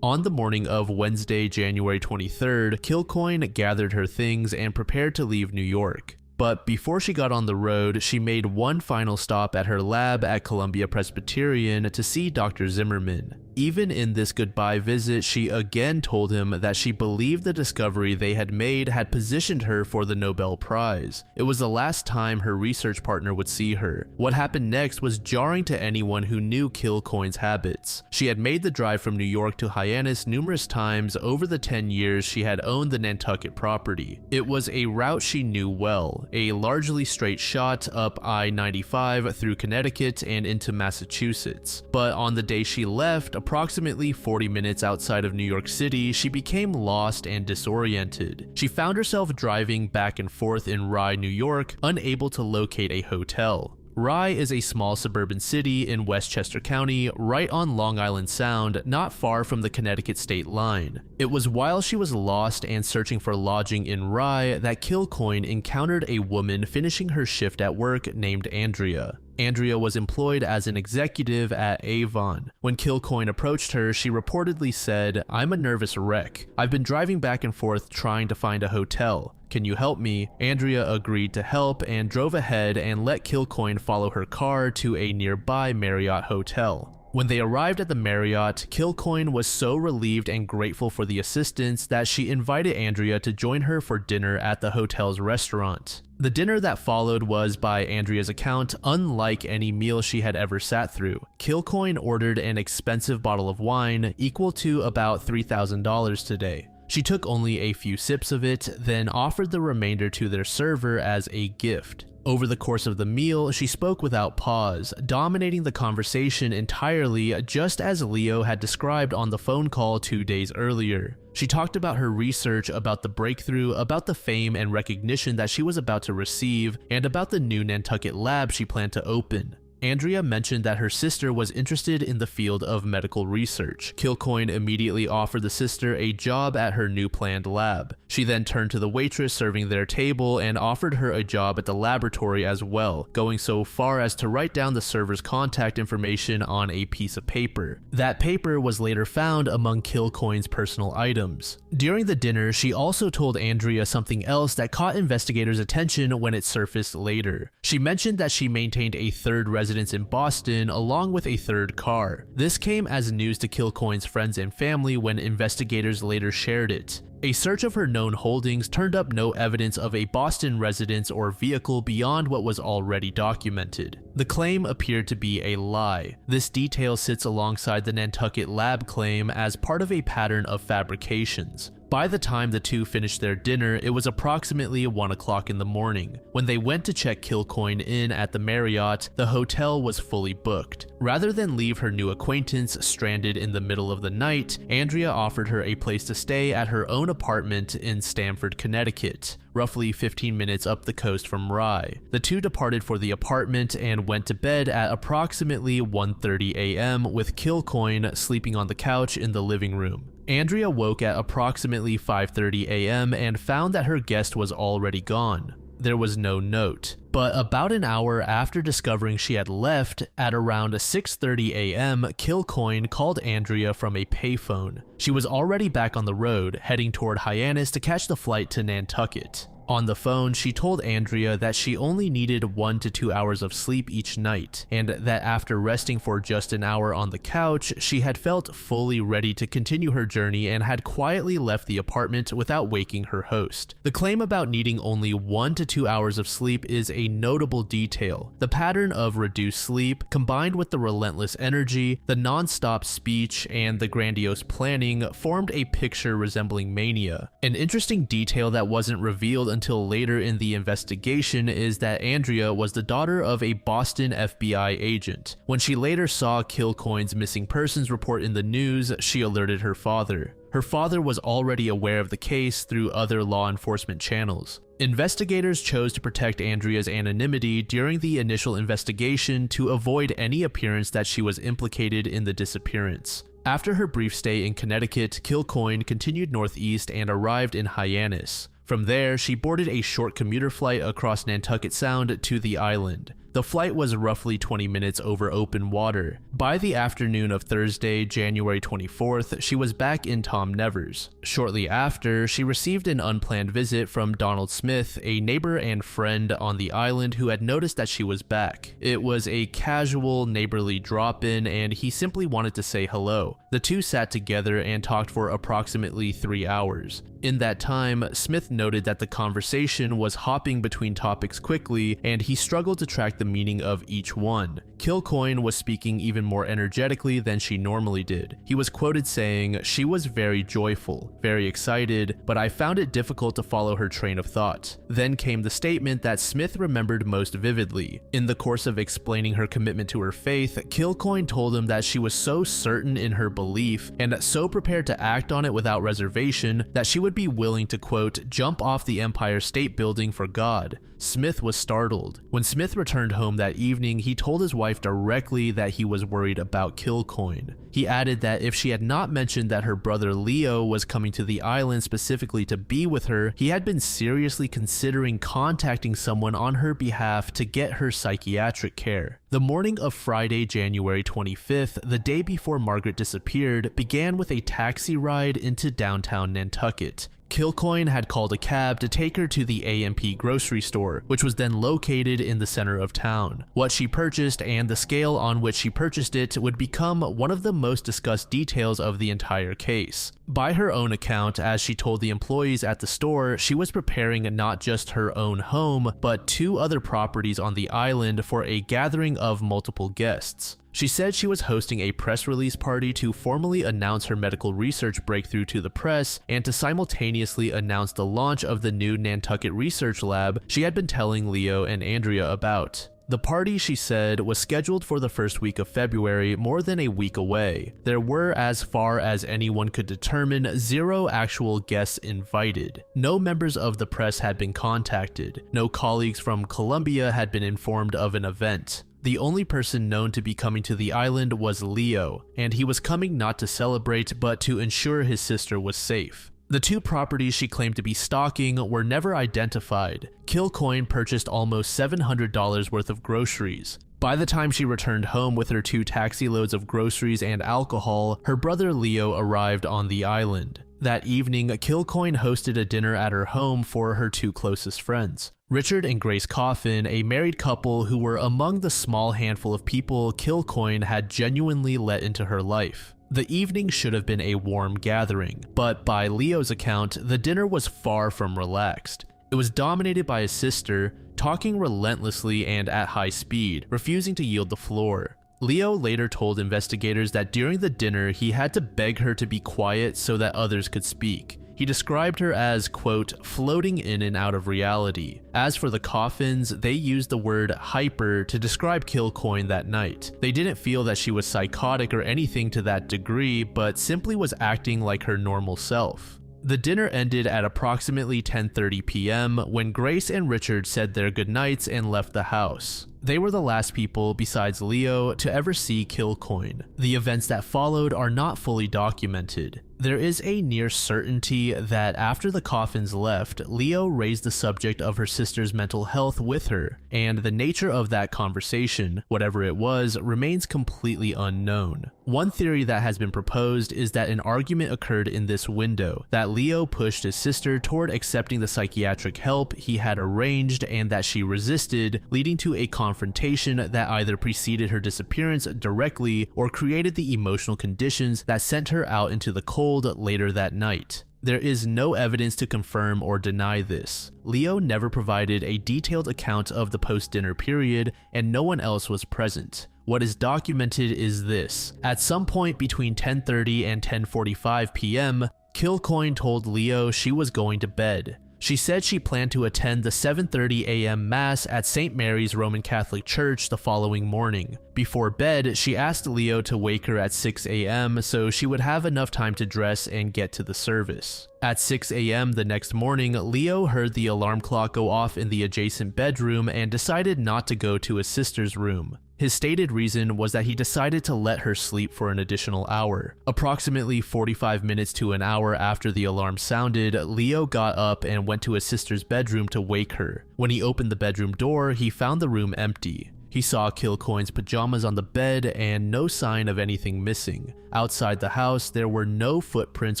On the morning of Wednesday, January 23rd, Kilcoyne gathered her things and prepared to leave New York. But before she got on the road, she made one final stop at her lab at Columbia Presbyterian to see Dr. Zimmerman. Even in this goodbye visit, she again told him that she believed the discovery they had made had positioned her for the Nobel Prize. It was the last time her research partner would see her. What happened next was jarring to anyone who knew Kilcoyne's habits. She had made the drive from New York to Hyannis numerous times over the 10 years she had owned the Nantucket property. It was a route she knew well, a largely straight shot up I-95 through Connecticut and into Massachusetts. But on the day she left, approximately 40 minutes outside of New York City, she became lost and disoriented. She found herself driving back and forth in Rye, New York, unable to locate a hotel. Rye is a small suburban city in Westchester County, right on Long Island Sound, not far from the Connecticut state line. It was while she was lost and searching for lodging in Rye that Kilcoyne encountered a woman finishing her shift at work named Andrea. Andrea was employed as an executive at Avon. When Kilcoyne approached her, she reportedly said, "I'm a nervous wreck. I've been driving back and forth trying to find a hotel. Can you help me?" Andrea agreed to help and drove ahead and let Kilcoyne follow her car to a nearby Marriott hotel. When they arrived at the Marriott, Kilcoyne was so relieved and grateful for the assistance that she invited Andrea to join her for dinner at the hotel's restaurant. The dinner that followed was, by Andrea's account, unlike any meal she had ever sat through. Kilcoyne ordered an expensive bottle of wine, equal to about $3,000 today. She took only a few sips of it, then offered the remainder to their server as a gift. Over the course of the meal, she spoke without pause, dominating the conversation entirely, just as Leo had described on the phone call 2 days earlier. She talked about her research, about the breakthrough, about the fame and recognition that she was about to receive, and about the new Nantucket lab she planned to open. Andrea mentioned that her sister was interested in the field of medical research. Kilcoyne immediately offered the sister a job at her new planned lab. She then turned to the waitress serving their table and offered her a job at the laboratory as well, going so far as to write down the server's contact information on a piece of paper. That paper was later found among Kilcoyne's personal items. During the dinner, she also told Andrea something else that caught investigators' attention when it surfaced later. She mentioned that she maintained a third residence in Boston along with a third car. This came as news to Kilcoyne's friends and family when investigators later shared it. A search of her known holdings turned up no evidence of a Boston residence or vehicle beyond what was already documented. The claim appeared to be a lie. This detail sits alongside the Nantucket lab claim as part of a pattern of fabrications. By the time the two finished their dinner, it was approximately 1 o'clock in the morning. When they went to check Kilcoyne in at the Marriott, the hotel was fully booked. Rather than leave her new acquaintance stranded in the middle of the night, Andrea offered her a place to stay at her own apartment in Stamford, Connecticut, roughly 15 minutes up the coast from Rye. The two departed for the apartment and went to bed at approximately 1:30 a.m. with Kilcoyne sleeping on the couch in the living room. Andrea woke at approximately 5:30 a.m. and found that her guest was already gone. There was no note. But about an hour after discovering she had left, at around 6:30 a.m., Kilcoyne called Andrea from a payphone. She was already back on the road, heading toward Hyannis to catch the flight to Nantucket. On the phone, she told Andrea that she only needed 1 to 2 hours of sleep each night, and that after resting for just an hour on the couch, she had felt fully ready to continue her journey and had quietly left the apartment without waking her host. The claim about needing only 1 to 2 hours of sleep is a notable detail. The pattern of reduced sleep, combined with the relentless energy, the non-stop speech, and the grandiose planning, formed a picture resembling mania. An interesting detail that wasn't revealed until later in the investigation is that Andrea was the daughter of a Boston FBI agent. When she later saw Kilcoyne's missing persons report in the news, she alerted her father. Her father was already aware of the case through other law enforcement channels. Investigators chose to protect Andrea's anonymity during the initial investigation to avoid any appearance that she was implicated in the disappearance. After her brief stay in Connecticut, Kilcoyne continued northeast and arrived in Hyannis. From there, she boarded a short commuter flight across Nantucket Sound to the island. The flight was roughly 20 minutes over open water. By the afternoon of Thursday, January 24th, she was back in Tom Nevers. Shortly after, she received an unplanned visit from Donald Smith, a neighbor and friend on the island who had noticed that she was back. It was a casual, neighborly drop-in, and he simply wanted to say hello. The two sat together and talked for approximately 3 hours. In that time, Smith noted that the conversation was hopping between topics quickly, and he struggled to track the meaning of each one. Kilcoyne was speaking even more energetically than she normally did. He was quoted saying, "She was very joyful, very excited, but I found it difficult to follow her train of thought." Then came the statement that Smith remembered most vividly. In the course of explaining her commitment to her faith, Kilcoyne told him that she was so certain in her belief and so prepared to act on it without reservation that she would be willing to, quote, "jump off the Empire State Building for God." Smith was startled. When Smith returned home that evening, he told his wife directly that he was worried about Kilcoyne. He added that if she had not mentioned that her brother Leo was coming to the island specifically to be with her, he had been seriously considering contacting someone on her behalf to get her psychiatric care. The morning of Friday, January 25th, the day before Margaret disappeared, began with a taxi ride into downtown Nantucket. Kilcoyne had called a cab to take her to the A&P grocery store, which was then located in the center of town. What she purchased and the scale on which she purchased it would become one of the most discussed details of the entire case. By her own account, as she told the employees at the store, she was preparing not just her own home, but 2 other properties on the island for a gathering of multiple guests. She said she was hosting a press release party to formally announce her medical research breakthrough to the press and to simultaneously announce the launch of the new Nantucket Research Lab she had been telling Leo and Andrea about. The party, she said, was scheduled for the first week of February, more than a week away. There were, as far as anyone could determine, 0 actual guests invited. No members of the press had been contacted. No colleagues from Columbia had been informed of an event. The only person known to be coming to the island was Leo, and he was coming not to celebrate but to ensure his sister was safe. The 2 properties she claimed to be stalking were never identified. Kilcoyne purchased almost $700 worth of groceries. By the time she returned home with her 2 taxi loads of groceries and alcohol, her brother Leo arrived on the island. That evening, Kilcoyne hosted a dinner at her home for her 2 closest friends. Richard and Grace Coffin, a married couple who were among the small handful of people Kilcoyne had genuinely let into her life. The evening should have been a warm gathering, but by Leo's account, the dinner was far from relaxed. It was dominated by his sister, talking relentlessly and at high speed, refusing to yield the floor. Leo later told investigators that during the dinner he had to beg her to be quiet so that others could speak. He described her as, quote, floating in and out of reality. As for the Coffins, they used the word hyper to describe Kilcoyne that night. They didn't feel that she was psychotic or anything to that degree, but simply was acting like her normal self. The dinner ended at approximately 10:30 p.m. when Grace and Richard said their goodnights and left the house. They were the last people, besides Leo, to ever see Kilcoyne. The events that followed are not fully documented. There is a near certainty that after the Coffins left, Leo raised the subject of her sister's mental health with her, and the nature of that conversation, whatever it was, remains completely unknown. One theory that has been proposed is that an argument occurred in this window, that Leo pushed his sister toward accepting the psychiatric help he had arranged and that she resisted, leading to a confrontation that either preceded her disappearance directly or created the emotional conditions that sent her out into the cold later that night. There is no evidence to confirm or deny this. Leo never provided a detailed account of the post-dinner period, and no one else was present. What is documented is this. At some point between 10:30 and 10:45 p.m., Kilcoyne told Leo she was going to bed. She said she planned to attend the 7:30 a.m. Mass at St. Mary's Roman Catholic Church the following morning. Before bed, she asked Leo to wake her at 6 a.m. so she would have enough time to dress and get to the service. At 6 a.m. the next morning, Leo heard the alarm clock go off in the adjacent bedroom and decided not to go to his sister's room. His stated reason was that he decided to let her sleep for an additional hour. Approximately 45 minutes to an hour after the alarm sounded, Leo got up and went to his sister's bedroom to wake her. When he opened the bedroom door, he found the room empty. He saw Kilcoyne's pajamas on the bed and no sign of anything missing. Outside the house, there were no footprints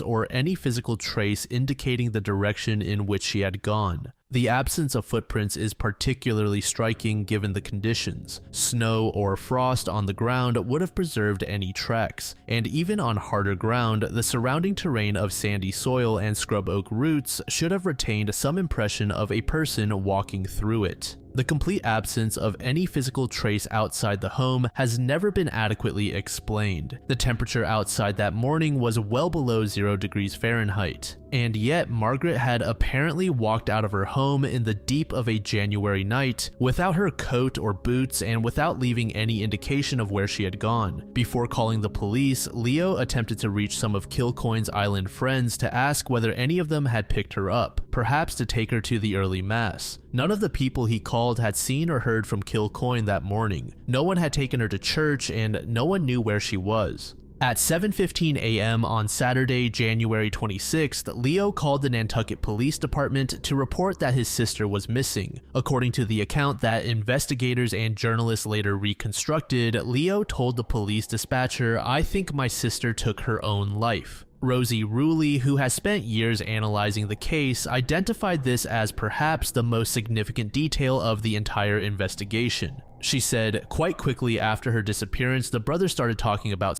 or any physical trace indicating the direction in which she had gone. The absence of footprints is particularly striking given the conditions. Snow or frost on the ground would have preserved any tracks, and even on harder ground, the surrounding terrain of sandy soil and scrub oak roots should have retained some impression of a person walking through it. The complete absence of any physical trace outside the home has never been adequately explained. The temperature outside that morning was well below 0 degrees Fahrenheit. And yet, Margaret had apparently walked out of her home in the deep of a January night without her coat or boots and without leaving any indication of where she had gone. Before calling the police, Leo attempted to reach some of Kilcoyne's island friends to ask whether any of them had picked her up, perhaps to take her to the early mass. None of the people he called had seen or heard from Kilcoyne that morning. No one had taken her to church, and no one knew where she was. At 7:15 a.m. on Saturday, January 26th, Leo called the Nantucket Police Department to report that his sister was missing. According to the account that investigators and journalists later reconstructed, Leo told the police dispatcher, "I think my sister took her own life." Rosie Ruley, who has spent years analyzing the case, identified this as perhaps the most significant detail of the entire investigation. She said, quite quickly after her disappearance, the brothers started talking about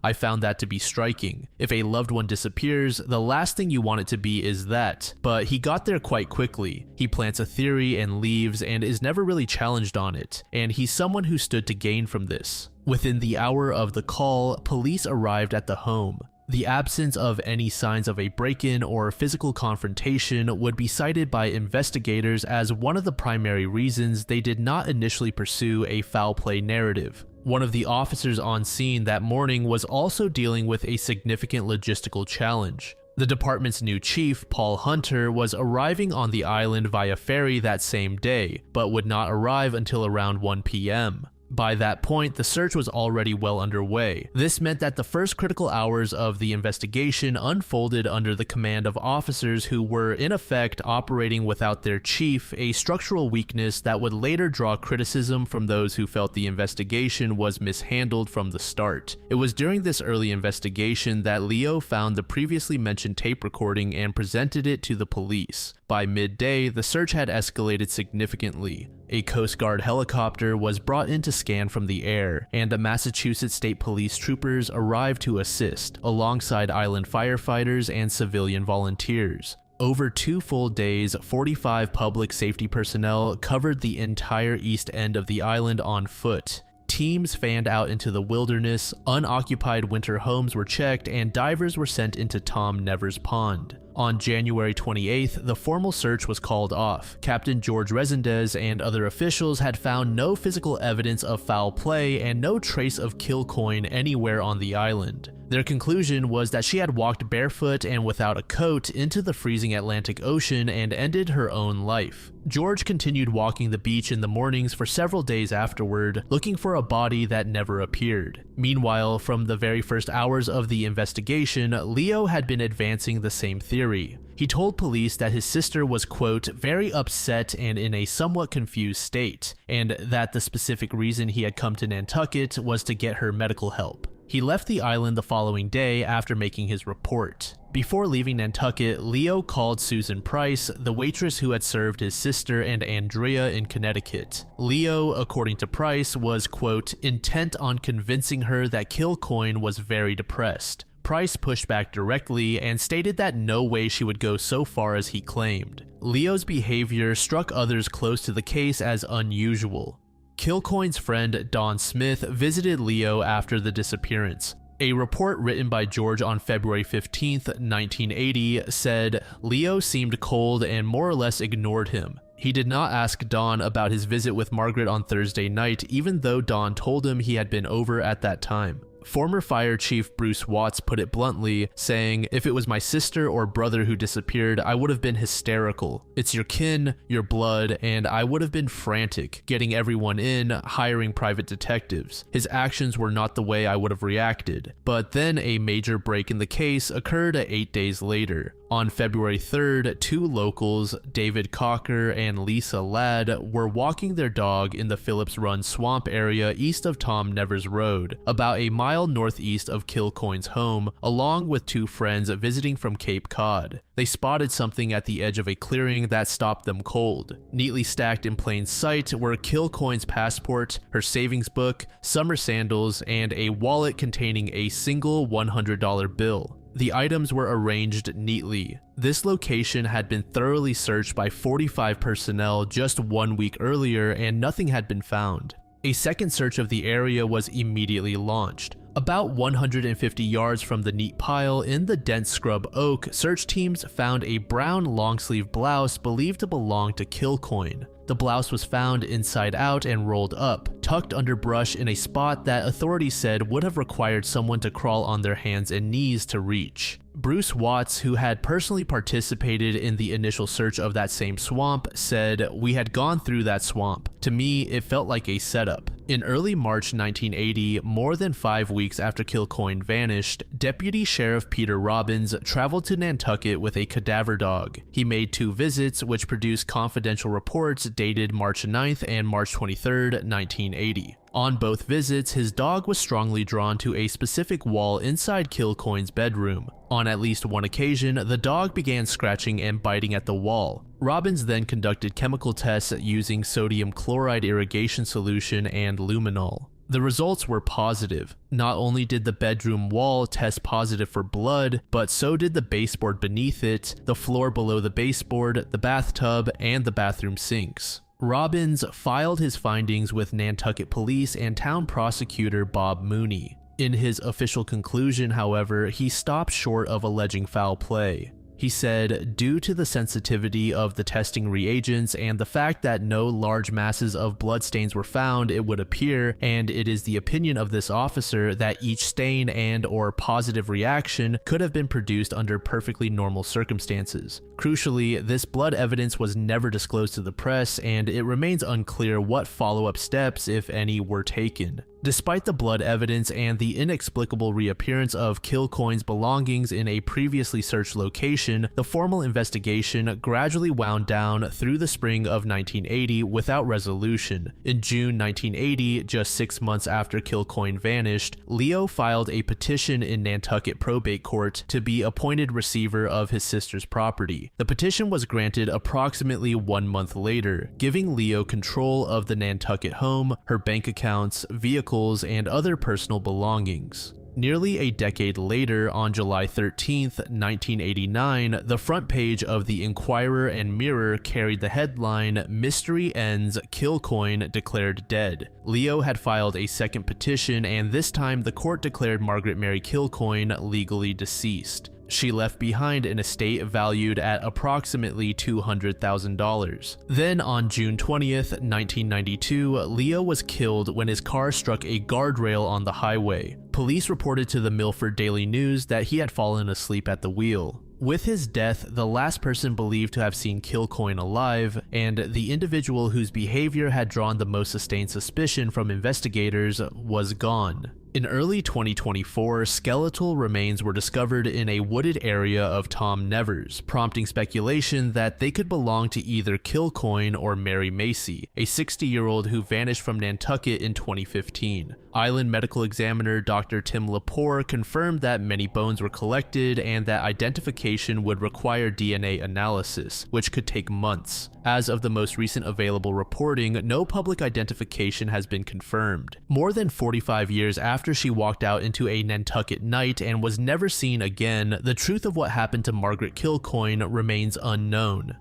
I found that to be striking. If a loved one disappears, the last thing you want it to be is that, but he got there quite quickly. He plants a theory and leaves and is never really challenged on it, and he's someone who stood to gain from this. Within the hour of the call, police arrived at the home. The absence of any signs of a break-in or physical confrontation would be cited by investigators as one of the primary reasons they did not initially pursue a foul play narrative. One of the officers on scene that morning was also dealing with a significant logistical challenge. The department's new chief, Paul Hunter, was arriving on the island via ferry that same day, but would not arrive until around 1 p.m. By that point, the search was already well underway. This meant that the first critical hours of the investigation unfolded under the command of officers who were, in effect, operating without their chief, a structural weakness that would later draw criticism from those who felt the investigation was mishandled from the start. It was during this early investigation that Leo found the previously mentioned tape recording and presented it to the police. By midday, the search had escalated significantly. A Coast Guard helicopter was brought in to scan from the air, and the Massachusetts State Police troopers arrived to assist, alongside island firefighters and civilian volunteers. Over 2 full days, 45 public safety personnel covered the entire east end of the island on foot. Teams fanned out into the wilderness, unoccupied winter homes were checked, and divers were sent into Tom Nevers Pond. On January 28th, the formal search was called off. Captain George Resendez and other officials had found no physical evidence of foul play and no trace of kilcoyne anywhere on the island. Their conclusion was that she had walked barefoot and without a coat into the freezing Atlantic Ocean and ended her own life. George continued walking the beach in the mornings for several days afterward, looking for a body that never appeared. Meanwhile, from the very first hours of the investigation, Leo had been advancing the same theory. He told police that his sister was, quote, very upset and in a somewhat confused state, and that the specific reason he had come to Nantucket was to get her medical help. He left the island the following day after making his report. Before leaving Nantucket, Leo called Susan Price, the waitress who had served his sister and Andrea in Connecticut. Leo, according to Price, was, quote, intent on convincing her that Kilcoyne was very depressed. Price pushed back directly and stated that no way she would go so far as he claimed. Leo's behavior struck others close to the case as unusual. Kilcoyne's friend Don Smith visited Leo after the disappearance. A report written by George on February 15, 1980 said Leo seemed cold and more or less ignored him. He did not ask Don about his visit with Margaret on Thursday night, even though Don told him he had been over at that time. Former Fire Chief Bruce Watts put it bluntly, saying, if it was my sister or brother who disappeared, I would have been hysterical. It's your kin, your blood, and I would have been frantic, getting everyone in, hiring private detectives. His actions were not the way I would have reacted. But then a major break in the case occurred 8 days later. On February 3rd, 2 locals, David Cocker and Lisa Ladd, were walking their dog in the Phillips Run swamp area east of Tom Nevers Road, about a mile northeast of Kilcoyne's home, along with 2 friends visiting from Cape Cod. They spotted something at the edge of a clearing that stopped them cold. Neatly stacked in plain sight were Kilcoyne's passport, her savings book, summer sandals, and a wallet containing a single $100 bill. The items were arranged neatly. This location had been thoroughly searched by 45 personnel just 1 week earlier, and nothing had been found. A second search of the area was immediately launched. About 150 yards from the neat pile in the dense scrub oak, search teams found a brown long-sleeve blouse believed to belong to Kilcoyne. The blouse was found inside out and rolled up, tucked under brush in a spot that authorities said would have required someone to crawl on their hands and knees to reach. Bruce Watts, who had personally participated in the initial search of that same swamp, said, "We had gone through that swamp. To me, it felt like a setup." In early March 1980, more than 5 weeks after Kilcoyne vanished, Deputy Sheriff Peter Robbins traveled to Nantucket with a cadaver dog. He made 2 visits, which produced confidential reports dated March 9th and March 23rd, 1980. On both visits, his dog was strongly drawn to a specific wall inside Kilcoyne's bedroom. On at least one occasion, the dog began scratching and biting at the wall. Robbins then conducted chemical tests using sodium chloride irrigation solution and luminol. The results were positive. Not only did the bedroom wall test positive for blood, but so did the baseboard beneath it, the floor below the baseboard, the bathtub, and the bathroom sinks. Robbins filed his findings with Nantucket Police and town prosecutor Bob Mooney. In his official conclusion, however, he stopped short of alleging foul play. He said, due to the sensitivity of the testing reagents and the fact that no large masses of bloodstains were found, it would appear, and it is the opinion of this officer, that each stain and/or positive reaction could have been produced under perfectly normal circumstances. Crucially, this blood evidence was never disclosed to the press, and it remains unclear what follow-up steps, if any, were taken. Despite the blood evidence and the inexplicable reappearance of Kilcoyne's belongings in a previously searched location, the formal investigation gradually wound down through the spring of 1980 without resolution. In June 1980, just 6 months after Kilcoyne vanished, Leo filed a petition in Nantucket Probate Court to be appointed receiver of his sister's property. The petition was granted approximately 1 month later, giving Leo control of the Nantucket home, her bank accounts, vehicles, and other personal belongings. Nearly a decade later, on July 13th, 1989, the front page of the Inquirer and Mirror carried the headline, "Mystery Ends, Kilcoyne Declared Dead." Leo had filed a second petition, and this time the court declared Margaret Mary Kilcoyne legally deceased. She left behind an estate valued at approximately $200,000. Then on June 20th, 1992, Leo was killed when his car struck a guardrail on the highway. Police reported to the Milford Daily News that he had fallen asleep at the wheel. With his death, the last person believed to have seen Kilcoyne alive, and the individual whose behavior had drawn the most sustained suspicion from investigators was gone. In early 2024, skeletal remains were discovered in a wooded area of Tom Nevers, prompting speculation that they could belong to either Kilcoyne or Mary Macy, a 60-year-old who vanished from Nantucket in 2015. Island medical examiner Dr. Tim Lepore confirmed that many bones were collected and that identification would require DNA analysis, which could take months. As of the most recent available reporting, no public identification has been confirmed. More than 45 years after she walked out into a Nantucket night and was never seen again, the truth of what happened to Margaret Kilcoyne remains unknown.